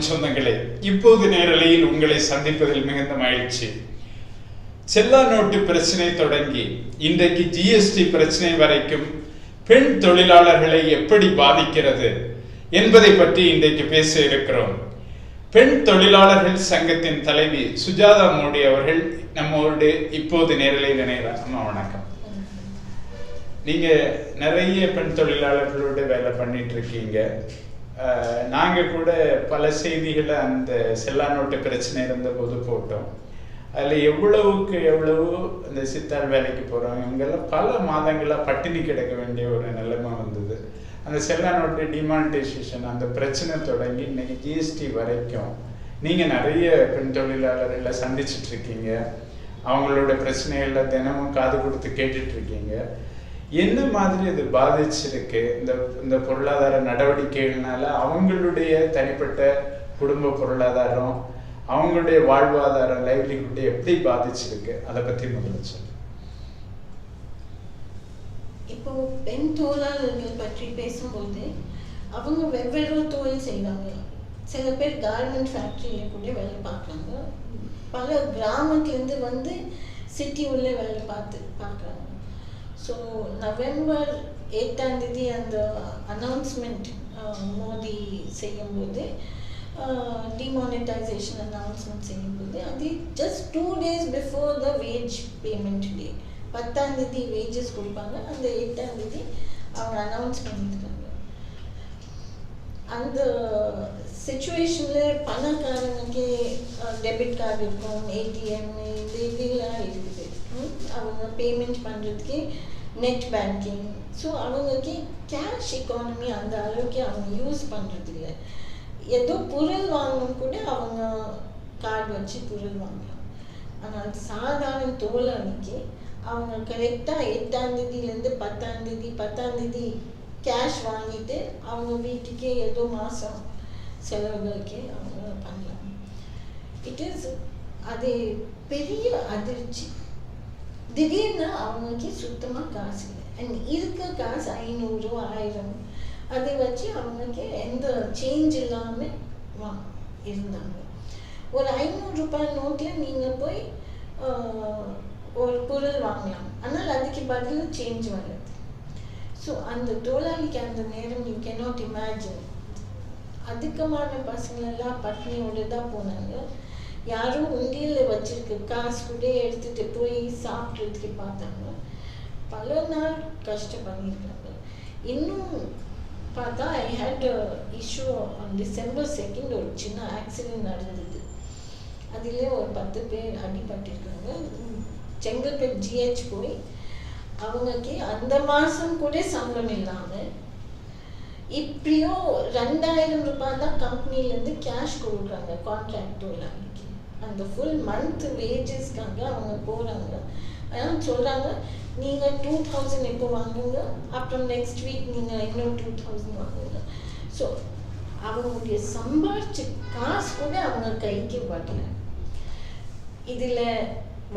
வணக்கம் சொந்தங்களே. இப்போது நேரலையில் உங்களை சந்திப்பதில் மிகுந்த மகிழ்ச்சி. செல்லா நோட்டு பிரச்சனை தொடங்கி இன்றைக்கு ஜிஎஸ்டி பிரச்சனை வரைக்கும் பெண் தொழிலாளர்களை எப்படி பாதிக்கிறது என்பதை பற்றி இன்றைக்கு பேச இருக்கிறோம். பெண் தொழிலாளர்கள் சங்கத்தின் தலைவி சுஜாதா மோடி அவர்கள் நம்மோடு இப்போது நேரலையில் இணைகிறார். அம்மா வணக்கம். நீங்க நிறைய பெண் தொழிலாளர்களோட வேலை பண்ணிட்டு இருக்கீங்க. நாங்கள் கூட பல செய்திகளை அந்த செல்லா நோட்டு பிரச்சனை இருந்தபோது போட்டோம். அதில் எவ்வளவுக்கு எவ்வளவு இந்த சித்தாள் வேலைக்கு போகிறோம் இவங்கெல்லாம் பல மாதங்களாக பட்டினி கிடக்க வேண்டிய ஒரு நிலைமை வந்தது. அந்த செல்லா நோட்டு டிமானிட்டைசேஷன் அந்த பிரச்சனை தொடங்கி இன்னைக்கு ஜிஎஸ்டி வரைக்கும் நீங்கள் நிறைய பெண் தொழிலாளர்களை சந்திச்சிட்ருக்கீங்க. அவங்களோட பிரச்சனைகளை தினமும் காது கொடுத்து கேட்டுட்ருக்கீங்க. என்ன மாதிரி அது பாதிச்சிருக்கு? இந்த பொருளாதார நடவடிக்கைகள்னால அவங்களுடைய தனிப்பட்ட குடும்ப பொருளாதாரம், அவங்களுடைய வாழ்வாதாரம், லைவ்லிஹுட் எப்படி பாதிச்சிருக்கு? அதை பற்றி முதல்ல சொல்லுங்க. இப்போ பெண் தொழிலாளர்கள் பற்றி பேசும்போது அவங்க வெவ்வேறு தொழில் செய்வாங்க. சில பேர் கார்மெண்ட் ஃபேக்ட்ரியில கூட வேலை பார்க்குறாங்க. பல கிராமத்துலேருந்து வந்து சிட்டி உள்ள வேலை பார்க்குறாங்க. ஸோ நவம்பர் 8 அந்த அனௌன்ஸ்மெண்ட் மோடி செய்யும்போது டிமானிட்டைசேஷன் அனௌன்ஸ்மெண்ட் செய்யும்போது அது just 2 days before the wage payment day. 10 wages கொடுப்பாங்க. அந்த 8 அவங்க அனௌன்ஸ் பண்ணியிருக்காங்க. அந்த சிச்சுவேஷனில் பணக்காரனுக்கு டெபிட் கார்டு இருக்கும், ஏடிஎம் இதெல்லாம் இருக்குது. அவங்க பேமெண்ட் பண்ணுறதுக்கு நெட் பேங்கிங். ஸோ அவங்களுக்கு கேஷ் எக்கானமி அந்த அளவுக்கு அவங்க யூஸ் பண்ணுறது இல்லை. ஏதோ பொருள் வாங்கணும் கூட அவங்க கார்டு வச்சு பொருள் வாங்கலாம். ஆனால் சாதாரண தொழிலாளிக்கு அவங்க கரெக்டாக 8 10 கேஷ் வாங்கிட்டு அவங்க வீட்டுக்கே ஏதோ மாதம் செலவுகளுக்கு அவங்க பண்ணலாம். அது பெரிய அதிர்ச்சி. திடீர்னு அவங்களுக்கு சுத்தமாக காசு இல்லை. அண்ட் இருக்க காசு 500 1000 அதை வச்சு அவங்களுக்கு எந்த சேஞ்ச் இல்லாமல் இருந்தாங்க. ஒரு 500 ரூபாய் நோட்டில் நீங்கள் போய் ஒரு பொருள் வாங்கலாம். ஆனால் அதுக்கு பதில் சேஞ்ச் வராது. ஸோ அந்த தொழிலாளிக்கு அந்த நேரம் யூ கேனாட் இமேஜின். அதிகமான பசங்களெல்லாம் பட்னியோடு தான் போனாங்க. யாரும் உண்டியில் வச்சிருக்க காசு கூட எடுத்துகிட்டு போய் சாப்பிட்றதுக்கு பார்த்தாங்க. பல நாள் கஷ்டம் பண்ணியிருக்காங்க. இன்னும் பார்த்தா ஐ ஹேட் இஷ்யூ ஆன் December 2 ஒரு சின்ன ஆக்சிடென்ட் நடந்தது. அதிலே ஒரு 10 பேர் அடிபட்டிருக்காங்க. செங்கல்பேட் ஜிஹெச் போய் அவங்களுக்கு அந்த மாதம் கூட சம்பளம் இல்லாமல் இப்படியோ 2000 ரூபாய் தான் கம்பெனிலேருந்து கேஷ் கொடுக்குறாங்க கான்ட்ராக்ட் தொழிலாளிக்கு. அந்த ஃபுல் மந்த் வேஜஸ்க்காக அவங்க போகிறாங்க. ஆனால் சொல்கிறாங்க நீங்கள் 2000 இப்போ வாங்குங்க, அப்புறம் நெக்ஸ்ட் வீக் நீங்கள் இன்னும் 2000 வாங்குங்க. ஸோ அவங்களுடைய சம்பாதிச்ச காசு கூட அவங்க கைக்கு வரல. இதில்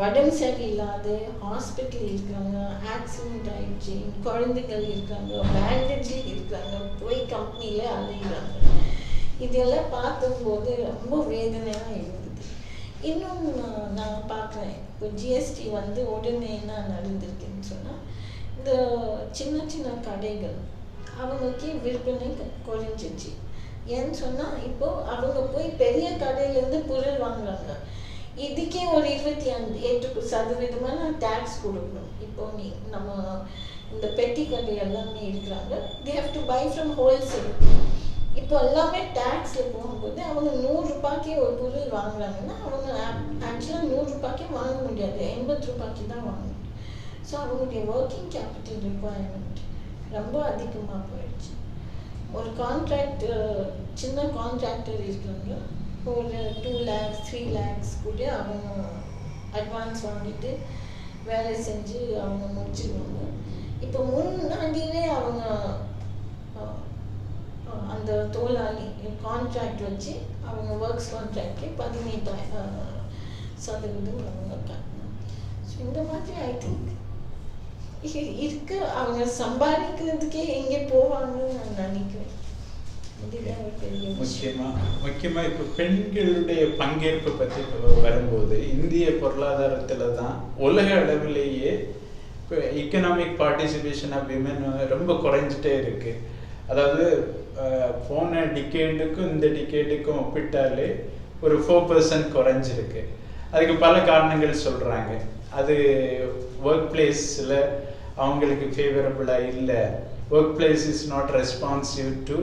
உடம்பு சரியில்லாத ஹாஸ்பிட்டல் இருக்காங்க, ஆக்சிடென்ட் ஆகிடுச்சு, குழந்தைகள் இருக்காங்க, பேண்டேஜில் இருக்காங்க, போய் கம்பெனியில் அலைகிறாங்க. இதெல்லாம் பார்க்கும்போது ரொம்ப வேதனையாக இருந்தது. இன்னும் நான் பார்க்குறேன், இப்போ ஜிஎஸ்டி வந்து உடனே என்ன நடந்திருக்குன்னு சொன்னால் இந்த சின்ன சின்ன கடைகள் அவங்களுக்கு விற்பனை குறைஞ்சிச்சு. ஏன்னு சொன்னால் இப்போது அவங்க போய் பெரிய கடையிலேருந்து பொருள் வாங்குறாங்க. இதுக்கே ஒரு 28% டேக்ஸ் கொடுக்கணும். இப்போ நம்ம இந்த பெட்டி கடை எல்லாமே இருக்கிறாங்க. They have to by from wholesale. இப்போ எல்லாமே டேக்ஸில் போகும்போது அவங்க 100 ரூபாய்க்கே ஒரு பொருள் வாங்குறாங்கன்னா அவங்க ஆக்சுவலாக 100 ரூபாய்க்கே வாங்க முடியாது, 80 ரூபாய்க்கு தான் வாங்கணும். ஸோ அவங்களுடைய ஒர்க்கிங் கேபிட்டல் ரிக்குவயர்மெண்ட் ரொம்ப அதிகமாக போயிடுச்சு. ஒரு கான்ட்ராக்ட் சின்ன கான்ட்ராக்டர் இருக்காங்க, ஒரு 2 lakhs 3 lakhs கூட அவங்க அட்வான்ஸ் வாங்கிட்டு வேலை செஞ்சு அவங்க முடிச்சிடுவாங்க. இப்போ முன்னாடியே அவங்க அந்த தொழிலாளி கான்ட்ராக்ட் வச்சு அவங்க ஒர்க்ஸ் கான்ட்ராக்ட்க்கு 18% அவங்க கட்டணும். ஸோ இந்த மாதிரி ஐ திங்க் இருக்கு. அவங்க சம்பாதிக்கிறதுக்கே எங்கே போவாங்கன்னு நான் நினைக்கிறேன். இதுதான் ஒரு பெரிய விஷயம். முக்கியமா இப்போ பெண்களுடைய பங்கேற்பு பற்றி வரும்போது இந்திய பொருளாதாரத்துல தான் உலக அளவிலேயே இப்போ எக்கனாமிக் பார்ட்டிசிபேஷன் ஆஃப் விமன் ரொம்ப குறைஞ்சிட்டே இருக்கு. அதாவது போன டிகேடுக்கும் இந்த டிகேடுக்கும் ஒப்பிட்டாலே ஒரு 4% குறைஞ்சிருக்கு. அதுக்கு பல காரணங்கள் சொல்றாங்க. அது ஒர்க் பிளேஸில் அவங்களுக்கு ஃபேவரபுளாக இல்லை, work place is not responsive to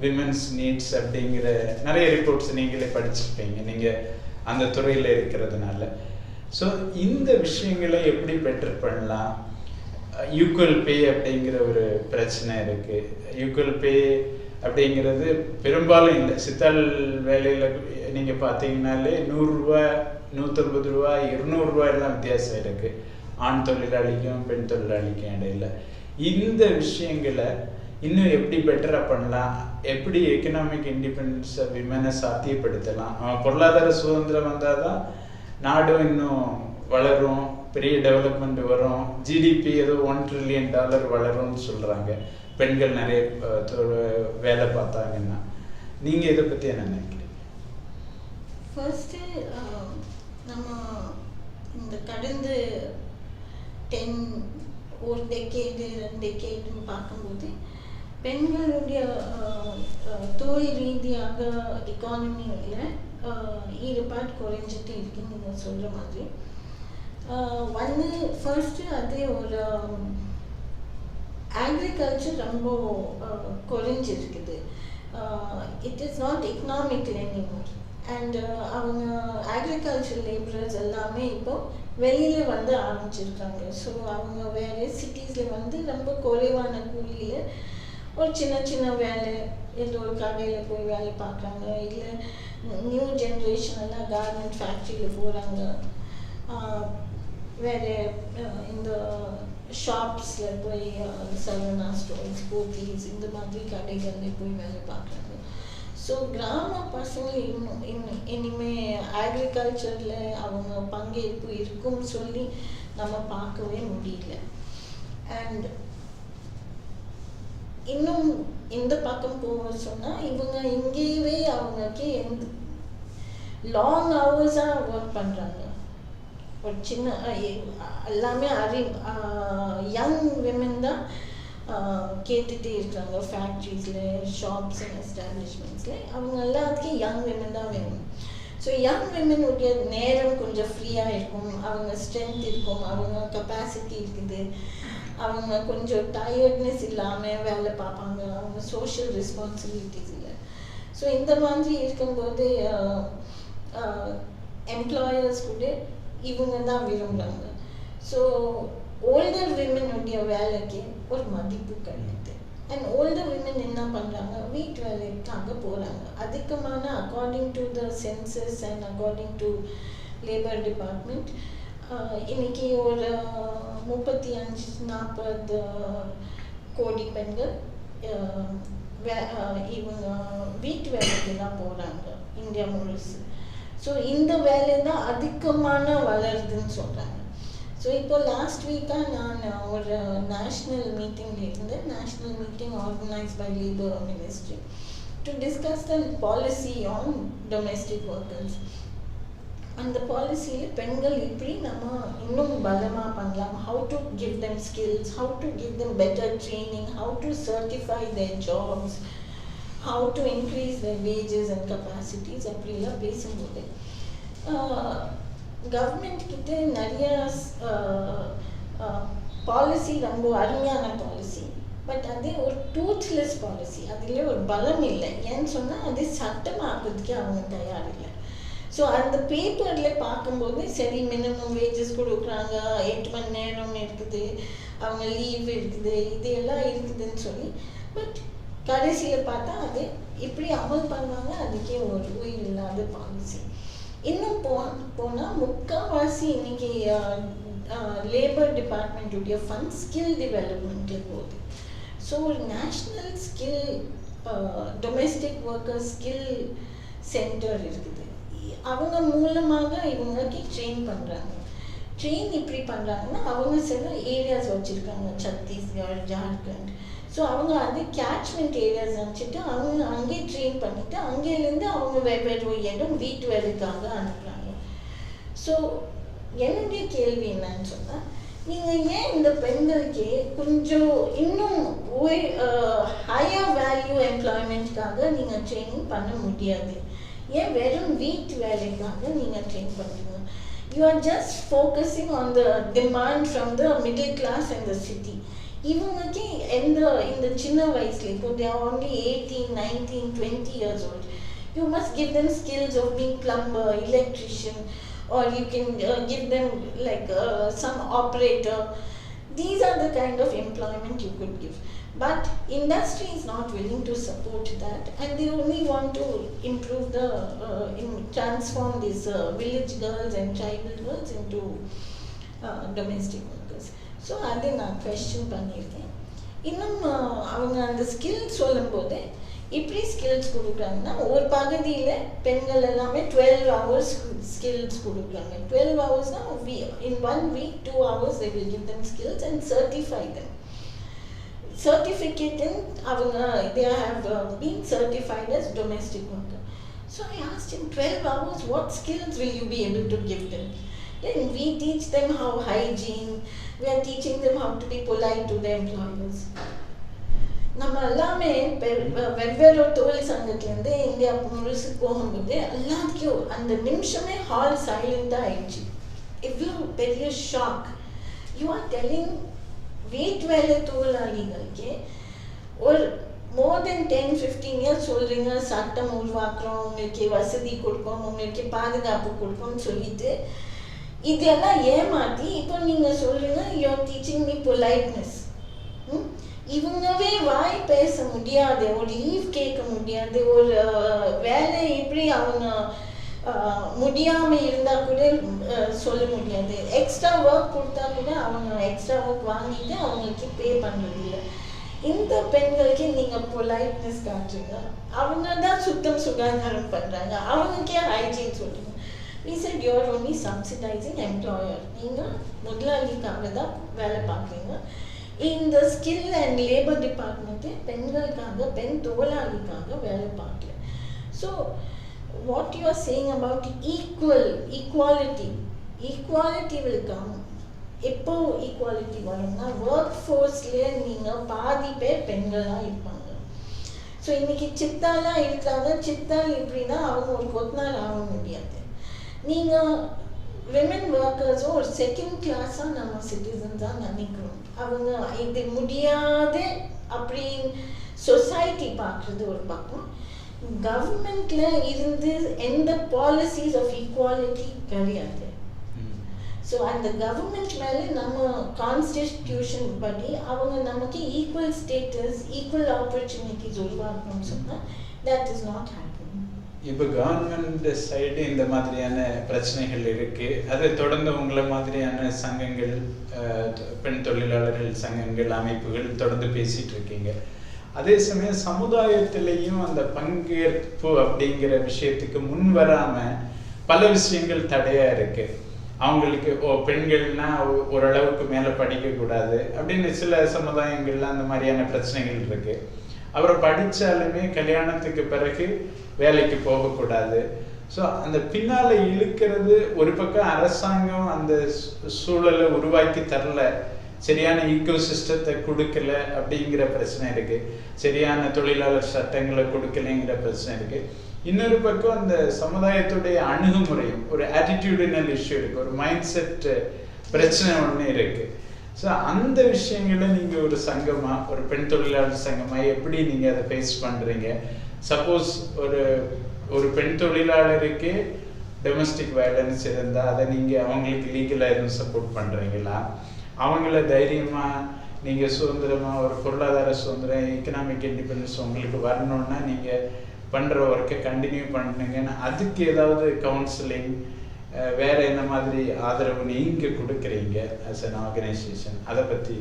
women's needs அப்படிங்கிற நிறைய ரிப்போர்ட்ஸ் நீங்களே படிச்சிருப்பீங்க நீங்கள் அந்த துறையில் இருக்கிறதுனால. ஸோ இந்த விஷயங்களை எப்படி பெட்டர் பண்ணலாம்? ஈக்குவல் பே அப்படிங்கிற ஒரு பிரச்சனை இருக்குது. ஈக்குவல் பே அப்படிங்கிறது பெரும்பாலும் இல்லை. சித்தாள் வேலையில் நீங்கள் பார்த்தீங்கன்னாலே 100 ரூபா, 150 ரூபா, 200 ரூபாயெல்லாம் வித்தியாசம் இருக்குது ஆண் தொழிலாளிக்கும் பெண் தொழிலாளிக்கும் இடையில. இந்த விஷயங்களை இன்னும் எப்படி பெட்டராக பண்ணலாம்? எப்படி எக்கனாமிக் இண்டிபெண்டன்ஸ் விமனை சாத்தியப்படுத்தலாம்? பொருளாதார சுதந்திரம் வந்தால் தான் நாடும் இன்னும் வளரும், பெரிய டெவலப்மெண்ட் வரும், ஜிடிபி ஏதோ $1 trillion வளரும்னு சொல்கிறாங்க பெண்கள் நிறைய வேலை பார்த்தாங்கன்னா. நீங்கள் இதை பற்றி என்ன நினைக்கிறீங்க? ஃபர்ஸ்ட்டு நம்ம இந்த கடந்த 10 ஒரு டெக்கேடு 2 டெக்கேடுன்னு பார்க்கும்போது பெண்களுடைய தொழில் ரீதியாக எக்கானமியில் ஈடுபாடு குறைஞ்சிட்டு இருக்குன்னு நீங்கள் சொல்கிற மாதிரி. ஃபர்ஸ்ட்டு அது ஒரு அக்ரிகல்ச்சர் ரொம்ப குறைஞ்சிருக்குது. It is not economical anymore. And அவங்க அக்ரிகல்ச்சர் லேபரர்ஸ் எல்லாமே இப்போ வெளியில் வந்து ஆரம்பிச்சிருக்காங்க. ஸோ அவங்க வேறு சிட்டிஸில் வந்து ரொம்ப குறைவான கூலியில் ஒரு சின்ன சின்ன வேலை, ஏதோ ஒரு கடையில் போய் வேலை பார்க்குறாங்க. இல்லை நியூ ஜென்ரேஷன் எல்லாம் கார்மெண்ட் ஃபேக்ட்ரியில் போகிறாங்க. வேறு இந்த ஷாப்ஸில் போய் சரவணா ஸ்டோர்ஸ், போத்தீஸ் இந்த மாதிரி கடைகளில் போய் வேலை பார்க்குறாங்க. ஸோ கிராம பசங்க இனிமேல் அக்ரிகல்ச்சரில் அவங்க பங்கேற்பு இருக்கும்னு சொல்லி நம்ம பார்க்கவே முடியல. அண்ட் இன்னும் இந்த பக்கம் போக சொன்னால் இவங்க இங்கேயே அவங்களுக்கு லாங் ஹவர்ஸாக ஒர்க் பண்ணுறாங்க. ஒரு சின்ன எல்லாமே யங் விமன் தான் கேட்டுகிட்டே இருக்காங்க. ஃபேக்ட்ரிஸில், ஷாப்ஸ் அண்ட் எஸ்டாப்ளிஷ்மெண்ட்ஸில் அவங்க எல்லாத்துக்கும் யங் விமன் தான் வேணும். ஸோ யங் விமனுடைய நேரம் கொஞ்சம் ஃப்ரீயாக இருக்கும், அவங்க ஸ்ட்ரென்த் இருக்கும், அவங்க கெப்பாசிட்டி இருக்குது, அவங்க கொஞ்சம் டயர்ட்னஸ் இல்லாமல் வேலை பார்ப்பாங்க, அவங்க சோஷியல் ரெஸ்பான்சிபிலிட்டிஸ் இல்லை. ஸோ இந்த மாதிரி இருக்கும்போது எம்ப்ளாயர்ஸ் கூட இவங்க தான் விரும்புகிறாங்க. ஸோ ஓல்டர் விமனுடைய வேலைக்கு ஒரு மதிப்பு கிடையாது. அண்ட் ஓல்டர் விமன் என்ன பண்ணுறாங்க, வீட்டு வேலைக்காக போகிறாங்க. அதிகமான according to the census and according to labour department இன்னைக்கு ஒரு 35-40 கோடி பெண்கள் இவங்க வீட்டு வேலைக்கு தான் போகிறாங்க இந்தியா முழுசு. ஸோ இந்த வேலை தான் அதிகமான வளருதுன்னு சொல்கிறாங்க. ஸோ இப்போ லாஸ்ட் வீக்காக நான் ஒரு நேஷ்னல் மீட்டிங்கில் இருந்தேன். National meeting organise by labour ministry to discuss the policy on domestic workers. அந்த பாலிசியில் பெண்கள் எப்படி நம்ம இன்னும் பலமாக பண்ணலாம், how to give them skills, how to give them better training, how to certify their jobs, how to increase their wages and capacities அப்படிலாம் பேசும்போது கவர்மெண்ட் கிட்ட நிறைய பாலிசி ரொம்ப அருமையான பாலிசி, பட் அது ஒரு டூத்லெஸ் பாலிசி. அதில் ஒரு பலம் இல்லை. ஏன்னு சொன்னால் அது சட்டமாக்குறதுக்கு அவங்க தயார் இல்லை. ஸோ அந்த பேப்பரில் பார்க்கும்போது சரி மினிமம் வேஜஸ் கொடுக்குறாங்க, 8 மணி நேரம் இருக்குது, அவங்க லீவ் இருக்குது, இது எல்லாம் இருக்குதுன்னு சொல்லி, பட் கடைசியில் பார்த்தா அது இப்படி அமல் பண்ணுவாங்க. அதுக்கே ஒரு உயிர் இல்லாத பாலிசி. இன்னும் போனால் முக்கால்வாசி இன்னைக்கு லேபர் டிபார்ட்மெண்ட்டுடைய ஃபண்ட் ஸ்கில் டெவலப்மெண்ட்டில் போகுது. ஸோ ஒரு national skill domestic worker skill centre இருக்குது. அவங்க மூலமாக இவங்களுக்கு ட்ரெயின் பண்ணுறாங்க. ட்ரெயின் இப்படி பண்ணுறாங்கன்னா அவங்க சில ஏரியாஸ் வச்சுருக்காங்க, சத்தீஸ்கர், ஜார்க்கண்ட். ஸோ அவங்க அது கேட்ச்மெண்ட் ஏரியாஸ் வச்சுட்டு அவங்க அங்கேயே ட்ரெயின் பண்ணிவிட்டு அங்கேருந்து அவங்க வெவ்வேறு இடம் வீட்டு வேலைக்காக அனுப்புகிறாங்க. ஸோ என்னுடைய கேள்வி என்னன்னு சொன்னால், நீங்கள் ஏன் இந்த பெண்களுக்கே கொஞ்சம் இன்னும் ஹையர் வேல்யூ எம்ப்ளாய்மெண்ட்காக நீங்கள் ட்ரெயினிங் பண்ண முடியாது? ஏன் வெறும் வீட்டு வேலைக்காக நீங்கள் ட்ரெயின் பண்ணுறீங்க? You are just focusing on the demand from the middle class and the city. இவங்களுக்கு இந்த சின்ன வயசுல இப்போ they are only 18, 19, 20 years old. You must give them skills of being plumber, electrician, or you can give them like some operator. These are the kind of employment you could give. But industry is not willing to support that, and they only want to improve transform these village girls and tribal girls into domestic workers. So அதை நான் question பண்ணியிருக்கேன். இன்னும் அவங்க அந்த skills சொல்லும்போது இப்படி skills கொடுக்குறாங்கன்னா, ஒரு பகுதியில் பெண்கள் எல்லாமே 12 hours skills கொடுக்குறாங்க. 12 hoursனால் in 1 week 2 hours they will give them skills and certify them. Certificate in அவங்க they have been certified as domestic worker. So I asked him, 12 hours, what skills will you be able to give them? Then we teach them how hygiene, we are teaching them how to be polite to their employers. நம்ம எல்லாமே வெவ்வேறு தொழில் சங்கத்திலேருந்து India முழுசு போகும்போது எல்லாத்தையும் அந்த நிமிஷமே hall சைலண்டாக ஆயிடுச்சு. இவ்வளோ பெரிய ஷாக். யூ ஆர் டெல்லிங் வீட்டு வேலை தொழிலாளிகளுக்கு ஒரு more than 10-15 years சொல்கிறீங்க, சட்டம் உருவாக்குறோம், உங்களுக்கு வசதி கொடுப்போம், உங்களுக்கு பாதுகாப்பு கொடுப்போம்னு சொல்லிட்டு இதெல்லாம் ஏமாற்றி இப்போ நீங்கள் சொல்கிறீங்க you are teaching me politeness. இவங்கவே வாய் பேச முடியாது, ஒரு லீவ் கேட்க முடியாது, ஒரு வேலை எப்படி அவங்க முடியாமல் இருந்தால் கூட சொல்ல முடியாது. எக்ஸ்ட்ரா ஒர்க் கொடுத்தா கூட அவங்க எக்ஸ்ட்ரா ஒர்க் வாங்கிட்டு அவங்களுக்கு பே பண்ணுறதில்லை. இந்த பெண்களுக்கு நீங்கள் பொலைட்னஸ் காட்டுறீங்க, அவங்க தான் சுத்தம் சுகாதாரம் பண்ணுறாங்க, அவங்களுக்கே ஹைஜீன் சொல்கிறீங்க. We said you are only subsidizing employer. நீங்கள் முதலாளிக்காக தான் வேலை பார்க்குறீங்க. இந்த ஸ்கில் அண்ட் லேபர் டிபார்ட்மெண்ட்டு பெண்களுக்காக, பெண் தொழிலாளிக்காக வேலை பார்க்கல. So what you are saying about equality will come. எப்போ ஈக்குவாலிட்டி வரும்னா, ஒர்க் ஃபோர்ஸ்லேயே நீங்கள் பாதி பேர் பெண்களாக இருப்பாங்க. ஸோ இன்றைக்கி சித்தாலாம் இருக்கிறாங்க, சித்தால் இப்படின்னா அவங்க ஒரு கொத்தனார் ஆக முடியாது. நீங்கள் விமன் ஒர்க்கர்ஸும் ஒரு செகண்ட் கிளாஸாக நம்ம சிட்டிசன்ஸாக நினைக்கிறோம். அவங்க இது முடியாது அப்படின்னு சொசைட்டி பார்க்குறது ஒரு பக்கம். கவர்மெண்ட்டில் இருந்து எந்த பாலிசிஸ் ஆஃப் ஈக்குவாலிட்டி கிடையாது. ஸோ அந்த கவர்மெண்ட் மேலே நம்ம கான்ஸ்டிடியூஷன் படி அவங்க நமக்கு ஈக்குவல் ஸ்டேட்டஸ், ஈக்குவல் ஆப்பர்ச்சுனிட்டிஸ் உருவாக்கணும்னு சொன்னால் தட் இஸ் நாட் ஹேப்பனிங். இப்போ கவர்மெண்ட் சைடு இந்த மாதிரியான பிரச்சனைகள் இருக்குது. அதை தொடர்ந்து உங்களை மாதிரியான சங்கங்கள், பெண் தொழிலாளர்கள் சங்கங்கள், அமைப்புகள் தொடர்ந்து பேசிகிட்டு இருக்கீங்க. அதே சமயம் சமுதாயத்திலையும் அந்த பங்கேற்பு அப்படிங்கிற விஷயத்துக்கு முன் வராமல் பல விஷயங்கள் தடையாக இருக்குது. அவங்களுக்கு பெண்கள்னா ஓரளவுக்கு மேலே படிக்கக்கூடாது அப்படின்னு சில சமுதாயங்கள்லாம் அந்த மாதிரியான பிரச்சனைகள் இருக்குது. அப்புறம் படித்தாலுமே கல்யாணத்துக்கு பிறகு வேலைக்கு போகக்கூடாது. ஸோ அந்த பின்னால் இழுக்கிறது ஒரு பக்கம் அரசாங்கம் அந்த சூழலை உருவாக்கி தரல, சரியான ஈக்கோ சிஸ்டத்தை கொடுக்கல அப்படிங்கிற பிரச்சனை இருக்குது, சரியான தொழிலாளர் சட்டங்களை கொடுக்கலைங்கிற பிரச்சனை இருக்குது. இன்னொரு பக்கம் அந்த சமுதாயத்துடைய அணுகுமுறையும் ஒரு ஆட்டிடியூடினல் இஷ்யூ இருக்குது, ஒரு மைண்ட் செட் பிரச்சனை ஒன்று இருக்குது. ஸோ அந்த விஷயங்களை நீங்கள் ஒரு சங்கமாக, ஒரு பெண் தொழிலாளர் சங்கமாக எப்படி நீங்கள் அதை ஃபேஸ் பண்ணுறீங்க? சப்போஸ் ஒரு பெண் தொழிலாளருக்கு டொமஸ்டிக் வயலன்ஸ் இருந்தால் அதை நீங்கள் அவங்களுக்கு லீகலாக எதுவும் சப்போர்ட் பண்ணுறீங்களா? அவங்கள தைரியமாக நீங்கள் சுதந்திரமாக ஒரு பொருளாதார சுதந்திரம், எக்கனாமிக் இண்டிபெண்டன்ஸ் உங்களுக்கு வரணுன்னா நீங்கள் பண்ணுற ஒர்க்கை கண்டினியூ பண்ணுங்கன்னு அதுக்கு ஏதாவது கவுன்சிலிங், வேறு என்ன மாதிரி ஆதரவு நீங்கள் கொடுக்குறீங்க ஆஸ் அன் ஆர்கனைசேஷன், அதை பற்றி?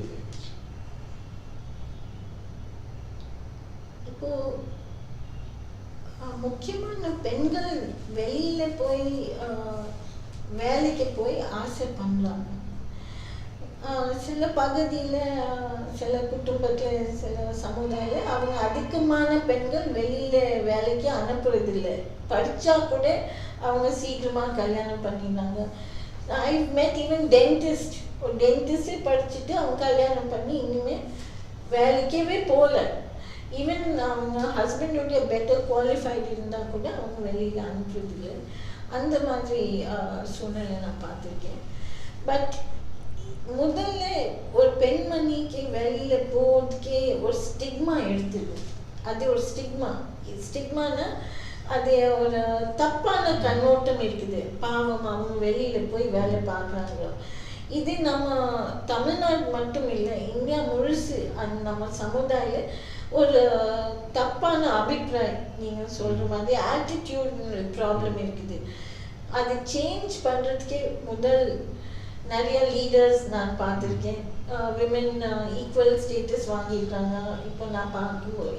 இப்போ முக்கியமான பெண்கள் வெளியில் போய் வேலைக்கு போய் ஆசை பண்ணலாம். சில பகுதியில் சில குடும்பத்தில் சில சமுதாயம் அவங்க அதிகமான பெண்கள் வெளியில் வேலைக்கு அனுப்புறதில்லை. படித்தா கூட அவங்க சீக்கிரமாக கல்யாணம் பண்ணிடுறாங்க. ஐ மெட் ஈவன் டென்டிஸ்ட், ஒரு டென்டிஸ்டே படிச்சுட்டு அவங்க கல்யாணம் பண்ணி இனிமேல் வேலைக்கவே போகல. ஈவன் அவங்க ஹஸ்பண்டுடைய பெட்டர் குவாலிஃபைடு இருந்தால் கூட அவங்க வெளியில் அனுப்புறதில்லை. அந்த மாதிரி சூழ்நிலை நான் பார்த்துருக்கேன். பட் முதல்ல ஒரு பெண்மணிக்கு வெளியில் போகிறதுக்கே ஒரு ஸ்டிக்மா எடுத்துடும். அது ஒரு ஸ்டிக்மானா அது ஒரு தப்பான கண்ணோட்டம் இருக்குது. பாவம் அவங்க வெளியில் போய் வேலை பார்க்குறாங்க. இது நம்ம தமிழ்நாடு மட்டும் இல்லை, இந்தியா முழுசு நம்ம சமுதாயம் ஒரு தப்பான அபிப்பிராயம், நீங்கள் சொல்கிற மாதிரி ஆட்டிடியூட் ப்ராப்ளம் இருக்குது. அது சேஞ்ச் பண்ணுறதுக்கே முதல் நிறைய லீடர்ஸ் நான் பார்த்துருக்கேன். விமென் ஈக்குவல் ஸ்டேட்டஸ் வாங்கியிருக்காங்க. இப்போ நான்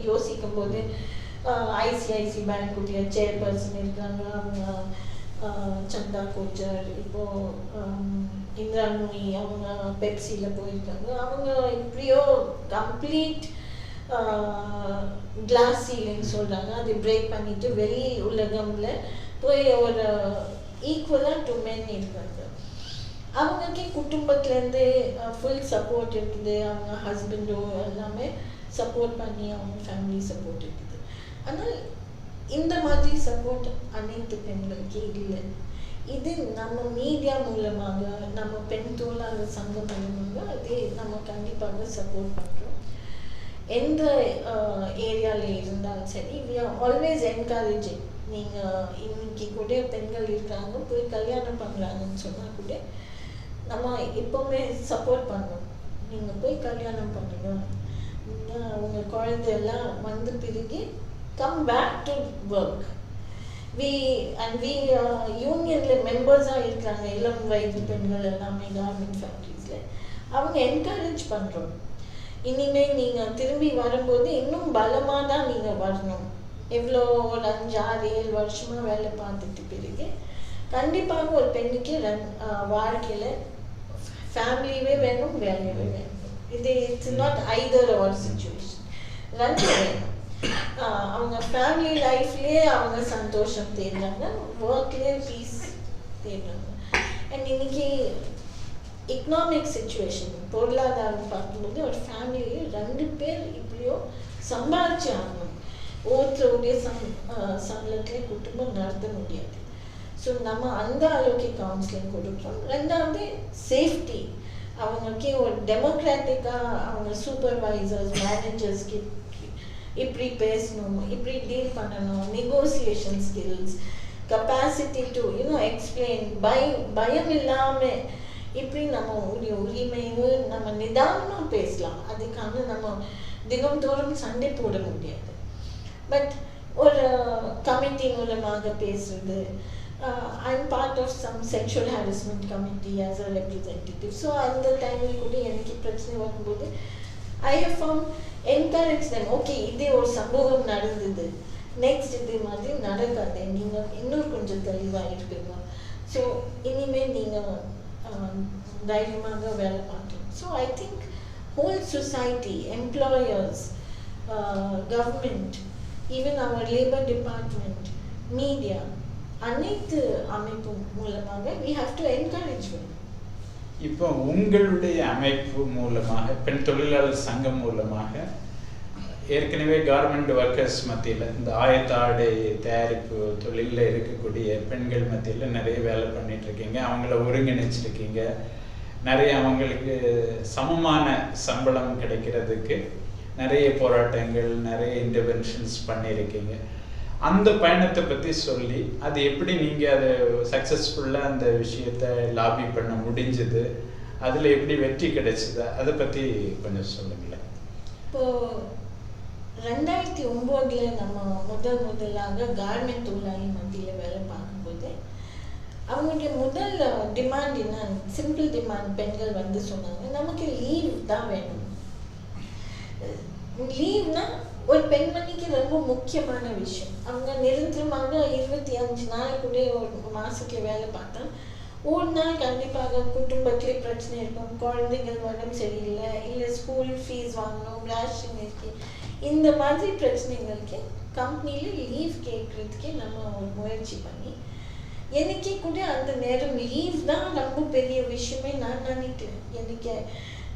யோசிக்கும் போது ஐசிஐசி பேங்குடைய சேர்பர்சன் இருக்காங்க, அவங்க சந்தா கோச்சர், இப்போது இந்திரா நூயி அவங்க பெப்சியில் போயிருக்காங்க. அவங்க இப்படியோ கம்ப்ளீட் கிளாஸ் சீலிங் சொல்கிறாங்க, அது பிரேக் பண்ணிவிட்டு வெளி உலகம்ல போய் ஒரு ஈக்குவலாக டு மென் இருக்காங்க. அவங்களுக்கே குடும்பத்துலேருந்து ஃபுல் சப்போர்ட் இருக்குது. அவங்க ஹஸ்பண்டோ எல்லாமே சப்போர்ட் பண்ணி அவங்க ஃபேமிலி சப்போர்ட் இருக்குது. ஆனால் இந்த மாதிரி சப்போர்ட் அனைத்து பெண்களுக்கே இல்லை. இது நம்ம மீடியா மூலமாக, நம்ம பெண் தொழிலாளர் சங்கம் மூலமாக அதே நம்ம கண்டிப்பாக சப்போர்ட் பண்ணுறோம். எந்த ஏரியாவில் இருந்தாலும் சரி, வி ஆர் ஆல்வேஸ் என்கரேஜிங். நீங்கள் இன்னைக்கு கூட பெண்கள் இருக்காங்க போய் கல்யாணம் பண்ணுறாங்கன்னு சொன்னால் கூட நம்ம எப்போவுமே சப்போர்ட் பண்ணணும். நீங்கள் போய் கல்யாணம் பண்ணுங்க, உங்கள் குழந்தையெல்லாம் வந்த பிறகு come back to work. We யூனியனில் மெம்பர்ஸாக இருக்கிறாங்க இளம் வயது பெண்கள் எல்லாமே கார்மெண்ட் ஃபேக்ட்ரிஸில். அவங்க என்கரேஜ் பண்ணுறோம். இனிமேல் நீங்கள் திரும்பி வரும்போது இன்னும் பலமாக தான் நீங்கள் வரணும். எவ்வளோ ஒரு 5, 6, 7 வருஷமாக வேலை பார்த்துட்டு பிறகு கண்டிப்பாக ஒரு பெண்ணுக்கு வாழ்க்கையில் ஃபேமிலியே வேணும், வேலையவே வேணும். இது இட்ஸ் நாட் ஐதர் ஒரு சிச்சுவேஷன், ரெண்டு வேணும். அவங்க ஃபேமிலி லைஃப்லேயே அவங்க சந்தோஷம் தேடுறாங்க, ஒர்க்லேயே பீஸ் தேடுறாங்க. அண்ட் இன்னைக்கு எக்கனாமிக் சிச்சுவேஷன், பொருளாதாரம் பார்க்கும்போது ஒரு ஃபேமிலியே 2 பேர் இப்படியோ சம்பாதிச்சு ஆகணும். ஒருத்தருடைய சம்பளத்திலே குடும்பம் நடத்த முடியாது. ஸோ நம்ம அந்த அளவுக்கு கவுன்சிலிங் கொடுக்குறோம். ரெண்டாவது சேஃப்டி. அவங்களுக்கே ஒரு டெமோக்ராட்டிக்காக அவங்க சூப்பர்வைசர்ஸ் மேனேஜர்ஸ்க்கு இப்படி பேசணும், இப்படி டீல் பண்ணணும், negotiation skills, capacity to explain, பயம் இல்லாமல் இப்படி நம்ம உரிமையும் நம்ம நிதானமாக பேசலாம். அதுக்காக நம்ம தினம்தோறும் சண்டை போட முடியாது. பட் ஒரு கமிட்டி மூலமாக பேசுறது. I'm part of some sexual harassment committee as a representative. So அந்த டைமில் கூட எனக்கு பிரச்சனை வரும்போது I have found encourage them. Okay, இதே ஒரு சம்பவம் நடந்தது, நெக்ஸ்ட் இது மாதிரி நடக்காது, நீங்கள் இன்னும் கொஞ்சம் தெளிவாக இருப்பீங்க. ஸோ இனிமேல் நீங்கள் தைரியமாக வேலை பார்க்கணும். So I think whole society, employers, government, even our labour department, media, அனைத்து அமைப்பு மூலமாக we have to encourage them. இப்போ உங்களுடைய அமைப்பு மூலமாக, பெண் தொழிலாளர் சங்கம் மூலமாக ஏற்கனவே கார்மெண்ட் ஒர்க்கர்ஸ் மத்தியில், இந்த ஆயத்தாடை தயாரிப்பு தொழிலில் இருக்கக்கூடிய பெண்கள் மத்தியில் நிறைய வேலை பண்ணிட்டு இருக்கீங்க. அவங்கள ஒருங்கிணைச்சிருக்கீங்க. நிறைய அவங்களுக்கு சமமான சம்பளம் கிடைக்கிறதுக்கு நிறைய போராட்டங்கள், நிறைய இன்டர்வென்ஷன்ஸ் பண்ணியிருக்கீங்க. அந்த பயணத்தை பற்றி சொல்லி, அது எப்படி நீங்கள் அதை சக்ஸஸ்ஃபுல்லாக அந்த விஷயத்தை லாபி பண்ண முடிஞ்சது, அதில் எப்படி வெற்றி கிடைச்சது, அதை பற்றி கொஞ்சம் சொல்லுங்களேன். இப்போது 2009 நம்ம முதலாக கார்மெண்ட் தொழிலாளி மத்தியில் வேலை பார்க்கும்போது அவங்களுடைய முதல் டிமாண்ட் என்ன, சிம்பிள் டிமாண்ட், பெண்கள் வந்து சொன்னாங்க, நமக்கு லீவ் தான் வேணும். லீவ்னா ஒரு பெண்மணிக்கு ரொம்ப முக்கியமான விஷயம். அவங்க நிரந்தரமாக 25 நாளைக்குள்ளே ஒரு மாதத்துக்கு வேலை பார்த்தா ஒரு நாள் கண்டிப்பாக குடும்பத்திலே பிரச்சனை இருக்கும், குழந்தைகள் உடம்பு சரியில்லை, இல்லை ஸ்கூல் ஃபீஸ் வாங்கணும், ரேஷன் இருக்கு, இந்த மாதிரி பிரச்சனைகளுக்கு கம்பெனியில் லீவ் கேட்குறதுக்கே நம்ம ஒரு முயற்சி பண்ணி எனக்கே கூட அந்த நேரம் லீவ் தான் ரொம்ப பெரிய விஷயமே நான் நினைக்கிறேன். எனக்கு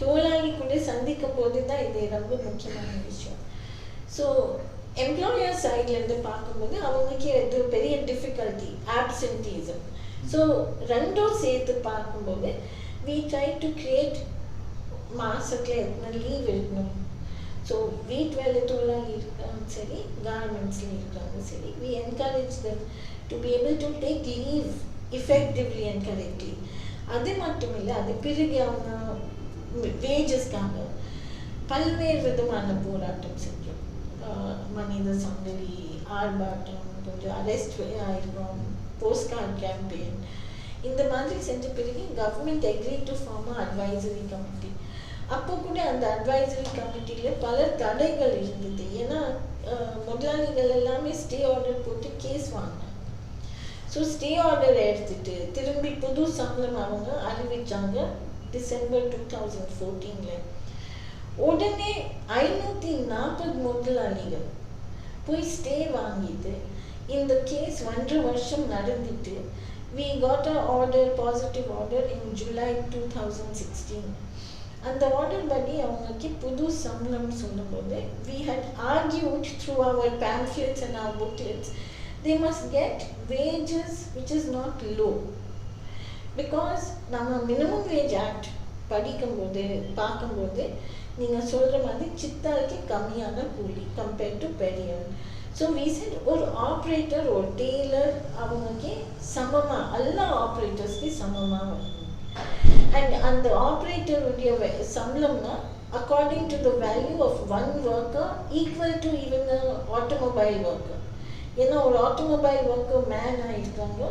தொழிலாளி கூட சந்திக்கும் போது தான் இது ரொம்ப முக்கியமான விஷயம். ஸோ எம்ப்ளாயர் சைட்லேருந்து பார்க்கும்போது அவங்களுக்கு இது பெரிய டிஃபிகல்ட்டி ஆப்சென்டிசம். ஸோ ரெண்டும் சேர்த்து பார்க்கும்போது we try to create மாதத்தில் எத்தனை லீவ் இருக்கணும். ஸோ வீட்டு வேலை தொழிலாளி இருக்காங்க சரி, கார்மெண்ட்ஸில் இருக்காங்க சரி, we encourage them to be able to take leave effectively and correctly. அது மட்டும் இல்லை, அது பிறகு அவங்க வேஜஸ்க்காக பல்வேறு விதமான போராட்டம் செஞ்சோம். மனித சங்கிலி, ஆர்ப்பாட்டம், கொஞ்சம் அரெஸ்ட் ஆயிருக்கோம், போஸ்ட் கார்டு கேம்பெயின், இந்த மாதிரி செஞ்ச பிறகு government agree to form advisory committee. அப்போ கூட அந்த அட்வைசரி கமிட்டியில் பல தடைகள் இருந்தது. ஏன்னா முதலாளிகள் எல்லாமே ஸ்டே ஆர்டர் போட்டு கேஸ் வாங்கினாங்க. ஸோ ஸ்டே ஆர்டர் எடுத்துட்டு திரும்பி புது சம்பளம் அவங்க அறிவிச்சாங்க டிசம்பர் 2014. உடனே 540 முதலாளிகள் போய் ஸ்டே வாங்கிட்டு இந்த கேஸ் 1.5 வருஷம் நடந்துட்டு we got a order, positive order in July 2016. அந்த ஆர்டர் படி அவங்களுக்கு புது சம்பளம் சொல்லும்போது we had argued through our pamphlets and our booklets they must get wages which is not low, because நம்ம மினிமம் வேஜ் ஆக்ட் படிக்கும்போது பார்க்கும்போது நீங்கள் சொல்கிற மாதிரி சித்தாளுக்கு கம்மியான கூலி கம்பேர்ட் டு பெரியர். ஸோ we said ஒரு ஆப்ரேட்டர் ஒரு டெய்லர் அவங்களுக்கு சமமாக எல்லா ஆப்ரேட்டர்ஸ்க்கு சமமாக வரணும். அண்ட் அந்த ஆப்ரேட்டருடைய சம்பளம்னா according to the value of one worker equal to even automobile worker. ஏன்னா ஒரு ஆட்டோமொபைல் ஒர்க்கர் மேன் ஆகிருக்காங்க,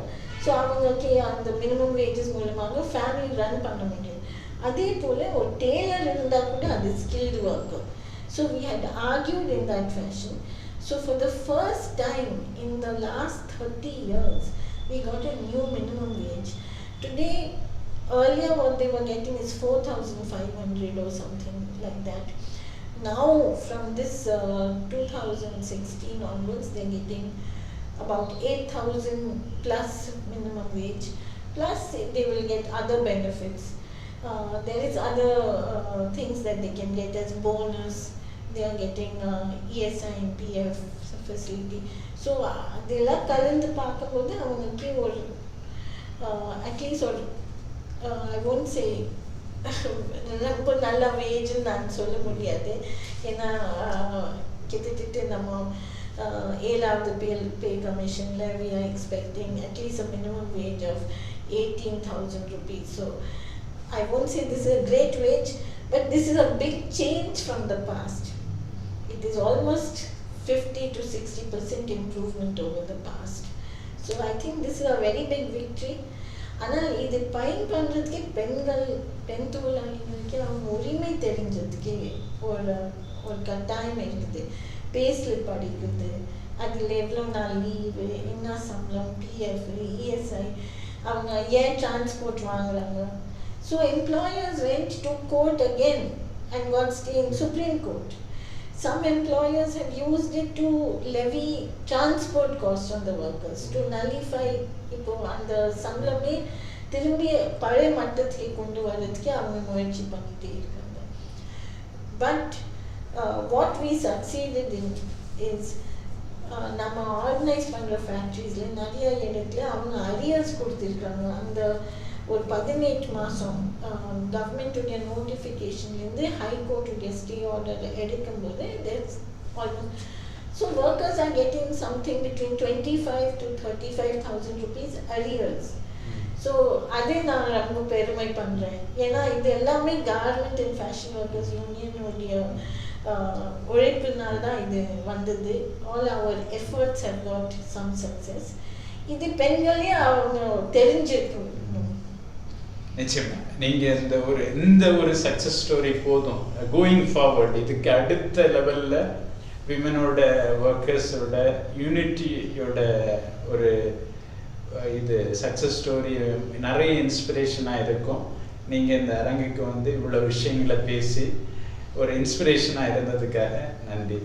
ஸோ அவங்களுக்கு அந்த மினிமம் வேஜஸ் மூலமாக ஃபேமிலி ரன் பண்ண முடியும். அதே போல் ஒரு டெய்லர் இருந்தால் கூட அது skilled worker. So we had argued in that fashion. So for the first time in the last 30 years we got a new minimum wage. Today, earlier what they were getting is 4,500 or something like that. Now from this 2016 onwards they're getting about 8,000 plus minimum wage, plus they will get other benefits. There is other things that they can get as bonus. They are getting ESI and PF facility. So அதெல்லாம் கலந்து பார்க்கும்போது அவங்களுக்கு ஒரு at least ஒரு I won't say ரொம்ப நல்ல வேஜ்னு நான் சொல்ல முடியாது. ஏன்னா கிட்டத்தட்ட நம்ம 7வது பே கமிஷனில் we are expecting at least a minimum wage of 18,000 rupees. So I won't say this is a great wage, but this is a big change from the past. It is almost 50 to 60% improvement over the past. So I think this is a very big victory. ஆனால் இது பயன் பண்ணுறதுக்கே பெண் தொழிலாளிகளுக்கு அவங்க உரிமை தெரிஞ்சதுக்கே ஒரு கட்டாயம் இருக்குது. பேஸ்லிப் படிக்கிறது, அதில் எவ்வளோ நாள் லீவு, என்ன சம்பளம், பிஎஃப், இஎஸ்ஐ, அவங்க ஏன் டிரான்ஸ்போர்ட் வாங்குறாங்க. So employers went to court again and got stay in Supreme Court. Some employers have used it to levy transport costs on the workers, to nullify இப்போ அந்த சம்பளமே திரும்பி பழைய மட்டத்துக்கு கொண்டு வர்றதுக்கு அவங்க முயற்சி பண்ணிகிட்டே இருக்காங்க. But what we succeeded in is நம்ம ஆர்கனைஸ் பண்ணுற ஃபேக்ட்ரிஸில் நிறைய இடத்துல அவங்க அரியர்ஸ் கொடுத்துருக்காங்க. அந்த ஒரு 18 மாதம் கவர்மெண்ட்டுடைய நோட்டிஃபிகேஷன்லேருந்து ஹைகோர்ட்டுடைய ஸ்டே ஆர்டர் எடுக்கும்போது almost so workers are getting something between 25,000 to 35,000 rupees arrears. So அதே நான் ரொம்ப பெருமை பண்ணுறேன். ஏன்னா இது எல்லாமே கார்மெண்ட் அண்ட் ஃபேஷன் ஒர்க்கர்ஸ் யூனியனுடைய உழைப்பினால் தான் இது வந்தது. All our efforts have got some success. இது பெண்களே அவங்க தெரிஞ்சிருக்கணும். நிச்சயமா நீங்கள் இந்த ஒரு சக்ஸஸ் ஸ்டோரி போதும். கோயிங் ஃபார்வர்ட் இதுக்கு அடுத்த லெவலில் விமனோட ஒர்க்கர்ஸோட யூனிட்டியோட ஒரு இது சக்ஸஸ் ஸ்டோரி நிறைய இன்ஸ்பிரேஷனாக இருக்கும். நீங்கள் இந்த அரங்குக்கு வந்து இவ்வளோ விஷயங்களை பேசி ஒரு இன்ஸ்பிரேஷனாக இருந்ததுக்காக நன்றி.